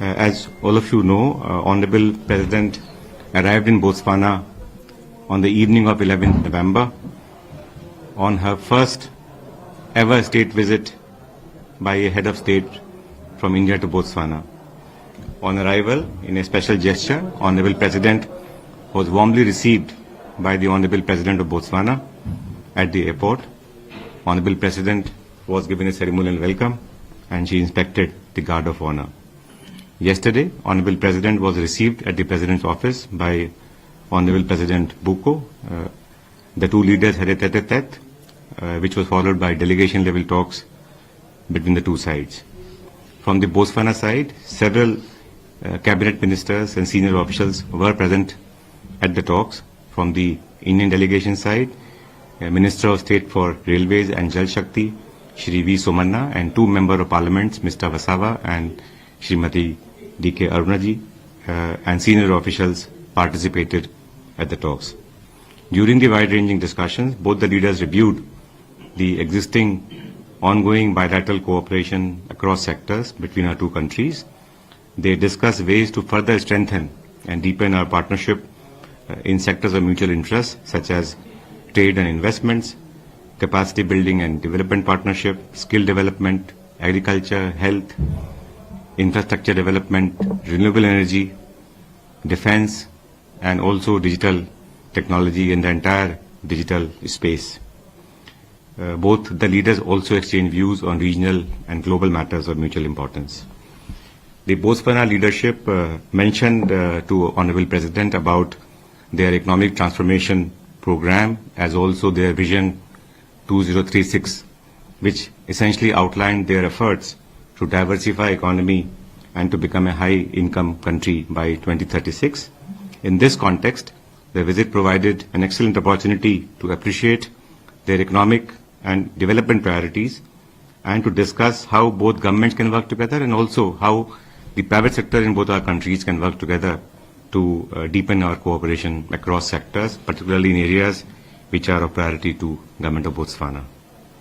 As all of you know, Honorable President arrived in Botswana on the evening of 11th November on her first ever state visit by a head of state from India to Botswana. On arrival, in a special gesture, Honorable President was warmly received by the Honorable President of Botswana at the airport. Honorable President was given a ceremonial welcome and she inspected the Guard of Honor. Yesterday, Honorable President was received at the President's office by Honorable President Buko. The two leaders had a tete-a-tete, which was followed by delegation-level talks between the two sides. From the Botswana side, several cabinet ministers and senior officials were present at the talks. From the Indian delegation side, Minister of State for Railways and Jal Shakti, Shri V. Somanna, and two Member of Parliament, Mr. Vasawa and Srimati D.K. Arunaji, and senior officials participated at the talks. During the wide-ranging discussions, both the leaders reviewed the existing ongoing bilateral cooperation across sectors between our two countries. They discussed ways to further strengthen and deepen our partnership in sectors of mutual interest, such as trade and investments, capacity building and development partnership, skill development, agriculture, health, infrastructure development, renewable energy, defense, and also digital technology in the entire digital space. Both the leaders also exchanged views on regional and global matters of mutual importance. The Botswana leadership mentioned to Honorable President about their economic transformation program, as also their Vision 2036, which essentially outlined their efforts to diversify economy and to become a high-income country by 2036. In this context, the visit provided an excellent opportunity to appreciate their economic and development priorities and to discuss how both governments can work together and also how the private sector in both our countries can work together to deepen our cooperation across sectors, particularly in areas which are of priority to Government of Botswana.